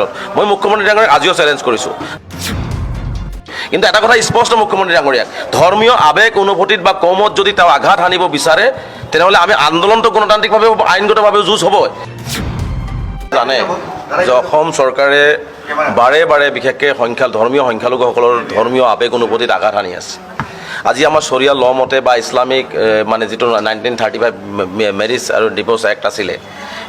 ক্ষেত্ৰত মই মুখ্যমন্ত্ৰী ডাঙৰীয়াক আজিও চেলেঞ্জ কৰিছোঁ। কিন্তু এটা কথা স্পষ্ট মুখ্যমন্ত্ৰী ডাঙৰীয়াক, ধৰ্মীয় আৱেগ অনুভূতিত বা কমত যদি তেওঁ আঘাত সানিব বিচাৰে তেনেহ'লে আমি আন্দোলনটো গণতান্ত্ৰিকভাৱে আইনগতভাৱে যুঁজ হ'ব। জানে যে অসম চৰকাৰে বাৰে বাৰে বিশেষকৈ ধৰ্মীয় সংখ্যালঘুসকলৰ ধৰ্মীয় আৱেগ অনুভূতিত আঘাত সানি আছে। আজি আমাৰ চৰিয়া ল মতে বা ইছলামিক মানে যিটো 1935 মেৰিজ আৰু ডিভ'ৰ্চ এক্ট আছিলে,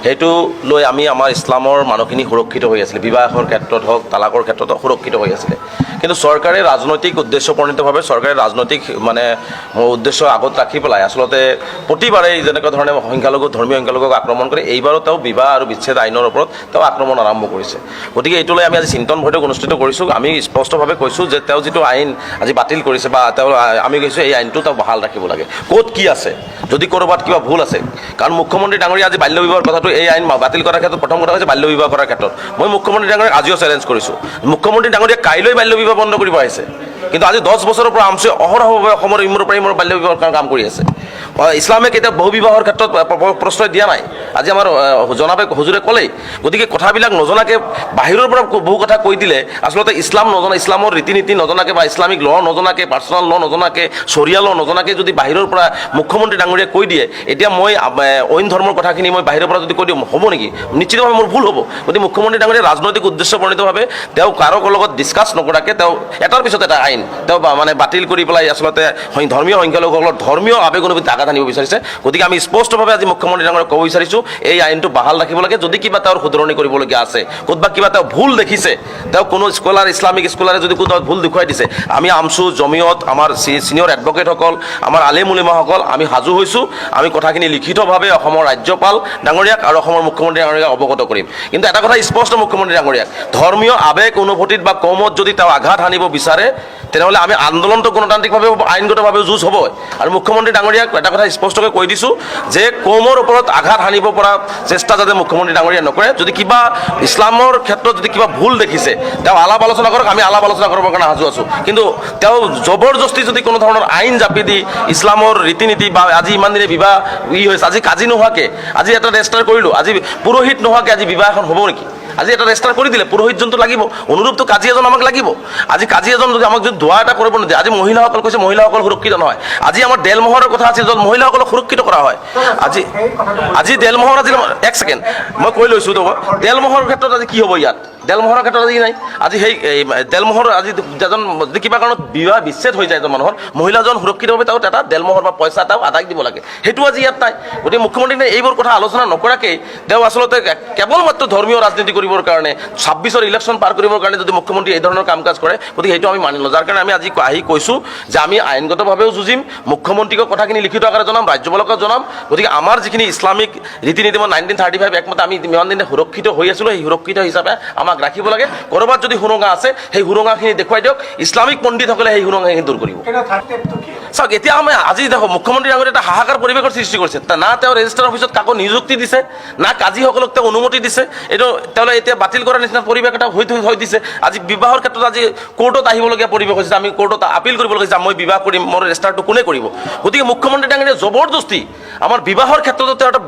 সেইটো লৈ আমি আমাৰ ইছলামৰ মানুহখিনি সুৰক্ষিত হৈ আছিলে, বিবাহৰ ক্ষেত্ৰত হওক তালাকৰ ক্ষেত্ৰত সুৰক্ষিত হৈ আছিলে। কিন্তু চৰকাৰে ৰাজনৈতিক উদ্দেশ্যপ্ৰণীতভাৱে চৰকাৰে ৰাজনৈতিক মানে উদ্দেশ্য আগত ৰাখি পেলাই আচলতে প্ৰতিবাৰেই যেনেকুৱা ধৰণে ধৰ্মীয় সংখ্যালঘুক আক্ৰমণ কৰে, এইবাৰো তেওঁ বিবাহ আৰু বিচ্ছেদ আইনৰ ওপৰত তেওঁ আক্ৰমণ আৰম্ভ কৰিছে। গতিকে এইটোলৈ আমি আজি চিন্তন বৈঠক অনুষ্ঠিত কৰিছোঁ। আমি স্পষ্টভাৱে কৈছোঁ যে তেওঁ যিটো আইন আজি বাতিল কৰিছে বা তেওঁ আমি কৈছোঁ এই আইনটো তেওঁ বহাল ৰাখিব লাগে। ক'ত কি আছে, যদি ক'ৰবাত কিবা ভুল আছে, কাৰণ মুখ্যমন্ত্ৰী ডাঙৰীয়া আজি বাল্য বিবাহৰ কথাটো এই আইন বাতিল কৰাৰ ক্ষেত্ৰত প্ৰথম কথা হৈছে বাল্য বিবাহ কৰাৰ ক্ষেত্ৰত মই মুখ্যমন্ত্ৰী ডাঙৰীয়াক আজিও চেলেঞ্জ কৰিছোঁ। মুখ্যমন্ত্ৰী ডাঙৰীয়াক কাইলৈ বাল্য বিবাহ বন্ধ কৰিব আহিছে, কিন্তু আজি 10 বছৰৰ পৰা আমচে অহৰহভাৱে অসমৰ ইমূৰৰ পৰা ইমূৰৰ বাল্য বিবাহৰ কাম কৰি আছে। ইছলামে কেতিয়া বহু বিবাহৰ ক্ষেত্ৰত প্ৰশ্ৰয় দিয়া নাই, আজি আমাৰ জনাবে হুজুৰে ক'লেই। গতিকে কথাবিলাক নজনাকৈ বাহিৰৰ পৰা বহু কথা কৈ দিলে আচলতে ইছলামৰ ৰীতি নীতি নজনাকৈ বা ইছলামিক ল নজনাকৈ, পাৰ্চনেল ল নজনাকৈ, চৰিয়া ল নজনাকৈ যদি বাহিৰৰ পৰা মুখ্যমন্ত্ৰী ডাঙৰীয়াই কৈ দিয়ে, এতিয়া মই অইন ধৰ্মৰ কথাখিনি মই বাহিৰৰ পৰা যদি কৈ দিওঁ হ'ব নেকি? নিশ্চিতভাৱে মোৰ ভুল হ'ব। গতিকে মুখ্যমন্ত্ৰী ডাঙৰীয়াই ৰাজনৈতিক উদ্দেশ্যপ্ৰণীতভাৱে তেওঁ কাৰো লগত ডিছকাছ নকৰাকৈ তেওঁ এটাৰ পিছত এটা আইন তেওঁ মানে বাতিল কৰি পেলাই আচলতে ধৰ্মীয় সংখ্যালঘুসকলৰ ধৰ্মীয় আৱেগ অনুভূতি আঘাত আনিব বিচাৰিছে। গতিকে আমি স্পষ্টভাৱে আজি মুখ্যমন্ত্ৰী ডাঙৰীয়াক ক'ব বিচাৰিছোঁ এই আইনটো বাহাল ৰাখিব লাগে। যদি কিবা তেওঁৰ শুধৰণি কৰিবলগীয়া আছে, ক'ৰবাত কিবা তেওঁ ভুল দেখিছে, তেওঁ কোনো ইছলামিক স্কলাৰে যদি কোনো ভুল দেখুৱাই দিছে, আমি আমচু জমিয়ত আমাৰ ছিনিয়ৰ এডভকেটসকল আমাৰ আলেম উলেমাসকল আমি সাজু হৈছোঁ। আমি কথাখিনি লিখিতভাৱে অসমৰ ৰাজ্যপাল ডাঙৰীয়াক আৰু অসমৰ মুখ্যমন্ত্ৰী ডাঙৰীয়াক অৱগত কৰিম। কিন্তু এটা কথা স্পষ্ট মুখ্যমন্ত্ৰী ডাঙৰীয়াক, ধৰ্মীয় আৱেগ অনুভূতিত বা কমত যদি তেওঁ আঘাত সানিব বিচাৰে তেনেহ'লে আমি আন্দোলনটো গণতান্ত্ৰিকভাৱে আইনগতভাৱে যুঁজ হ'ব। আৰু মুখ্যমন্ত্ৰী ডাঙৰীয়াক এটা কথা স্পষ্টকৈ কৈ দিছোঁ যে কমৰ ওপৰত আঘাত সানিব পৰা চেষ্টা যাতে মুখ্যমন্ত্ৰী ডাঙৰীয়াই নকৰে। যদি কিবা ইছলামৰ ক্ষেত্ৰত যদি কিবা ভুল দেখিছে তেওঁ আলাপ আলোচনা কৰক, আমি আলাপ আলোচনা কৰিবৰ কাৰণে সাজু আছোঁ। কিন্তু তেওঁ জবৰদস্তি যদি কোনো ধৰণৰ আইন জাপি দি ইছলামৰ ৰীতি নীতি বা আজি ইমান দিনে বিবাহ হৈছে, আজি কাজি নোহোৱাকৈ আজি এটা ৰেজিষ্টাৰ কৰিলোঁ, আজি পুৰোহিত নোহোৱাকৈ আজি বিবাহ এখন হ'ব নেকি? আজি এটা ৰেজিষ্টাৰ কৰি দিলে পুৰোহিতজনটো লাগিব, অনুৰূপটো কাজী এজন আমাক লাগিব। আজি কাজী এজন যদি আমাক যদি দোৱা এটা কৰিব নিদিয়ে, আজি মহিলাসকল কৈছে মহিলাসকল সুৰক্ষিত নহয়। আজি আমাৰ দেলমোহৰৰ কথা আছিল য'ত মহিলাসকলক সুৰক্ষিত কৰা হয়। আজি দেলমোহৰ আজি এক ছেকেণ্ড মই কৈ লৈছোঁ তো, দেলমোহৰৰ ক্ষেত্ৰত আজি কি হ'ব ইয়াত? দেলমোহৰৰ ক্ষেত্ৰত আজি নাই। আজি সেই দেলমোহৰ আজি এজন যদি কিবা কাৰণত বিবাহ বিচ্ছেদ হৈ যায় এজন মানুহৰ, মহিলাজন সুৰক্ষিতভাৱে তেওঁ এটা দেলমোহৰ বা পইচা তেওঁ আদায় দিব লাগে, সেইটো আজি ইয়াত নাই। গতিকে মুখ্যমন্ত্ৰীয়ে এইবোৰ কথা আলোচনা নকৰাকৈ তেওঁ আচলতে কেৱল মাত্ৰ ধৰ্মীয় ৰাজনীতি কৰিবৰ কাৰণে 26ৰ ইলেকশ্যন পাৰ কৰিবৰ কাৰণে যদি মুখ্যমন্ত্ৰী এই ধৰণৰ কাম কাজ কৰে, গতিকে সেইটো আমি মানি লওঁ। যাৰ কাৰণে আমি আজি আহি কৈছোঁ যে আমি আইনগতভাৱেও যুঁজিম, মুখ্যমন্ত্ৰীক কথাখিনি লিখিত আকাৰে জনাম, ৰাজ্যপালক জনাম। গতিকে আমাৰ যিখিনি ইছলামিক ৰীতি নীতি 1935 একমতে আমি ইমান দিনে সুৰক্ষিত হৈ আছিলোঁ, সেই সুৰক্ষিত হিচাপে আমাক ৰাখিব লাগে। ক'ৰবাত যদি সুৰঙা আছে সেই সুৰঙাখিনি দেখুৱাই দিয়ক, ইছলামিক পণ্ডিতসকলে সেই সুৰঙাখিনি দূৰ কৰিব। চাওক এতিয়া আমি আজি দেখোঁ মুখ্যমন্ত্ৰী ডাঙৰীয়াই এটা হাহাকাৰ পৰিৱেশৰ সৃষ্টি কৰিছে। না তেওঁ ৰেজিষ্টাৰ অফিচত কাকো নিযুক্তি দিছে, না কাজীসকলক তেওঁ অনুমতি দিছে। এইটো তেওঁলোকে এতিয়া বাতিল কৰাৰ নিচিনা পৰিৱেশ এটা হৈ দিছে। আজি বিবাহৰ ক্ষেত্ৰত আজি কোৰ্টত আহিবলগীয়া পৰিৱেশ হৈছে, আমি কোৰ্টত আপিল কৰিবলগীয়া হৈছে, মই বিবাহ কৰিম, মোৰ ৰেজিষ্টাৰটো কোনে কৰিব? গতিকে মুখ্যমন্ত্ৰী ডাঙৰীয়াই জবৰদস্তি আমাৰ বিবাহৰ ক্ষেত্ৰতো তেওঁ এটা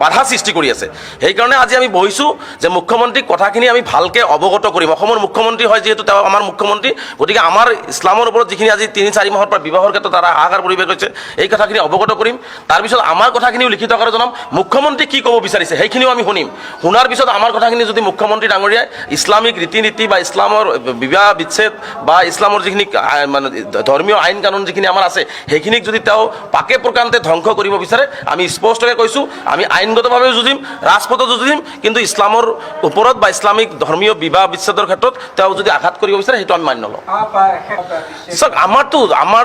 বাধা সৃষ্টি কৰি আছে। সেইকাৰণে আজি আমি বহিছোঁ যে মুখ্যমন্ত্ৰীক কথাখিনি আমি ভালকৈ অৱগত কৰিম। অসমৰ মুখ্যমন্ত্ৰী হয় যিহেতু তেওঁ আমাৰ মুখ্যমন্ত্ৰী, গতিকে আমাৰ ইছলামৰ ওপৰত যিখিনি আজি 3-4 মাহৰ পৰা বিবাহৰ ক্ষেত্ৰত এটা হাহাকাৰ পৰিৱেশ হৈছে, এই কথাখিনি অৱগত কৰিম। তাৰপিছত আমাৰ কথাখিনিও লিখিত আকাৰে জনাম, মুখ্যমন্ত্ৰী কি ক'ব বিচাৰিছে সেইখিনিও আমি শুনিম। শুনাৰ পিছত আমাৰ কথাখিনি যদি মুখ্যমন্ত্ৰী ডাঙৰীয়াই ইছলামিক ৰীতি নীতি বা ইছলামৰ বিবাহ বিচ্ছেদ বা ইছলামৰ যিখিনি মানে ধৰ্মীয় আইন কানুন যিখিনি আমাৰ আছে সেইখিনিক যদি তেওঁ পাকে প্ৰকাণ্টে ধ্বংস কৰিব বিচাৰে, আমি স্পষ্টকৈ কৈছোঁ আমি আইনগতভাৱেও যুঁজিম, ৰাজপথত যুঁজিম। কিন্তু ইছলামৰ ওপৰত বা ইছলামিক ধৰ্মীয় বিবাহ বিচ্ছেদৰ ক্ষেত্ৰত তেওঁ যদি আঘাত কৰিব বিচাৰে সেইটো আমি মানি নলওঁ।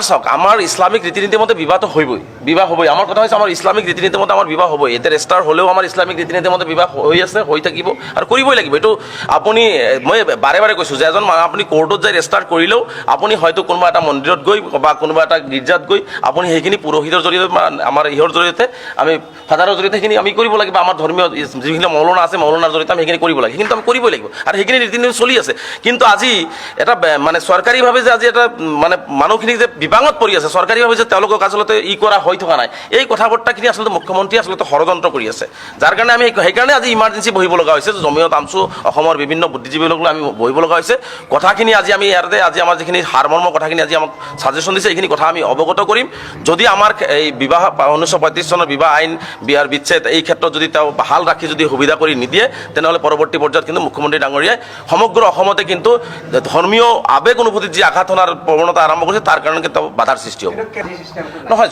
চাওক আমাৰ ইছলামিক ৰীতি নীতি মতে বিবাহটো বিবাহ হ'বই। আমাৰ কথা হৈছে আমাৰ ইছলামিক ৰীতি নীতি মতে আমাৰ বিবাহ হ'বই। এতিয়া ৰেজিষ্টাৰ হ'লেও আমাৰ ইছলামিক ৰীতি নীতি মতে বিবাহ হৈ আছে, হৈ থাকিব আৰু কৰিবই লাগিব। এইটো আপুনি মই বাৰে বাৰে কৈছোঁ যে এজন মানুহ আপুনি কোৰ্টত যাই ৰেজিষ্টাৰ কৰিলেও আপুনি হয়তো কোনোবা এটা মন্দিৰত গৈ বা কোনোবা এটা গীৰ্জাত গৈ আপুনি সেইখিনি পুৰোহিতৰ জৰিয়তে আমাৰ ইহৰ জৰিয়তে আমি ফাদাৰৰ জৰিয়তে সেইখিনি আমি কৰিব লাগিব আমাৰ ধৰ্মীয় যিখিনি মৌলানা আছে মৌলানাৰ জৰিয়তে আমি সেইখিনি কৰিব লাগে কিন্তু আমি কৰিবই লাগিব আৰু সেইখিনি ৰীতি নীতি চলি আছে কিন্তু আজি এটা মানে চৰকাৰীভাৱে যে আজি এটা মানে মানুহখিনি যে বিপাঙত পৰি আছে চৰকাৰীভাৱে যে তেওঁলোকক আচলতে কৰা হৈ থকা নাই এই কথা বাৰ্তাখিনি আচলতে মুখ্যমন্ত্ৰীয়ে আচলতে ষড়যন্ত্ৰ কৰি আছে যাৰ কাৰণে আমি সেইকাৰণে আজি ইমাৰ্জেঞ্চি বহিব লগা হৈছে জমিয়ত আমছু অসমৰ বিভিন্ন বুদ্ধিজীৱীক লৈ আমি বহিব লগা হৈছে কথাখিনি আজি আমি ইয়াতে আজি আমাৰ যিখিনি সাৰমৰ্ম কথাখিনি আজি আমাক ছাজেশ্যন দিছে এইখিনি কথা আমি অৱগত কৰিম যদি আমাৰ এই বিবাহ 1935 চনৰ বিবাহ আইন বিয়াৰ বিচ্ছেদ এই ক্ষেত্ৰত যদি তেওঁ বাহাল ৰাখি যদি সুবিধা কৰি নিদিয়ে তেনেহ'লে পৰৱৰ্তী পৰ্যায়ত কিন্তু মুখ্যমন্ত্ৰী ডাঙৰীয়াই সমগ্ৰ অসমতে কিন্তু ধৰ্মীয় আৱেগ অনুভূতিত যি আঘাত অনাৰ প্ৰৱণতা আৰম্ভ কৰিছে তাৰ কাৰণে কিন্তু বাধাৰ সৃষ্টি হ'ব নহয়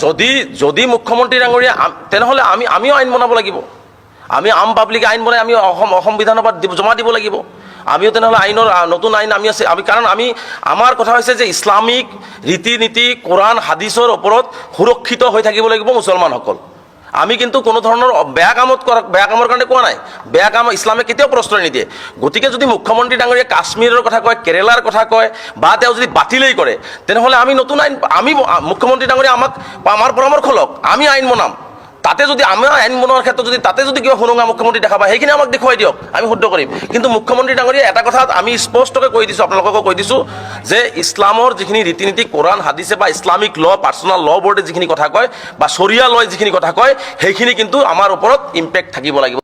যদি মুখ্যমন্ত্ৰী ডাঙৰীয়া তেনেহ'লে আমিও আইন বনাব লাগিব আমি আম পাব্লিক আইন বনাই আমি অসম বিধানসভাত জমা দিব লাগিব আমিও তেনেহ'লে আইনৰ নতুন আইন আমি কাৰণ আমাৰ কথা হৈছে যে ইছলামিক ৰীতি নীতি কোৰাণ হাদিছৰ ওপৰত সুৰক্ষিত হৈ থাকিব লাগিব মুছলমানসকল আমি কিন্তু কোনো ধৰণৰ বেয়া কামৰ কাৰণে কোৱা নাই বেয়া কাম ইছলামে কেতিয়াও প্ৰশ্ৰয় নিদিয়ে গতিকে যদি মুখ্যমন্ত্ৰী ডাঙৰীয়াই কাশ্মীৰৰ কথা কয় কেৰেলাৰ কথা কয় বা তেওঁ যদি বাতিলেই কৰে তেনেহ'লে আমি নতুন আইন মুখ্যমন্ত্ৰী ডাঙৰীয়া আমাৰ পৰামৰ্শ লওক আমি আইন বনাম তাতে যদি আমি আইন বনোৱাৰ ক্ষেত্ৰত যদি তাতে যদি কিবা শুনুঙা মুখ্যমন্ত্ৰী দেখা পায় সেইখিনি আমাক দেখুৱাই দিয়ক আমি শুদ্ধ কৰিম কিন্তু মুখ্যমন্ত্ৰী ডাঙৰীয়া এটা কথা আমি স্পষ্টকৈ কৈ দিছোঁ আপোনালোককো কৈ দিছোঁ যে ইছলামৰ যিখিনি ৰীতি নীতি কোৰাণ হাদিছে বা ইছলামিক ল পাৰ্চনেল ল বোৰ্ডে যিখিনি কথা কয় বা শৰিয়া লয় যিখিনি কথা কয় সেইখিনি কিন্তু আমাৰ ওপৰত ইম্পেক্ট থাকিব লাগিব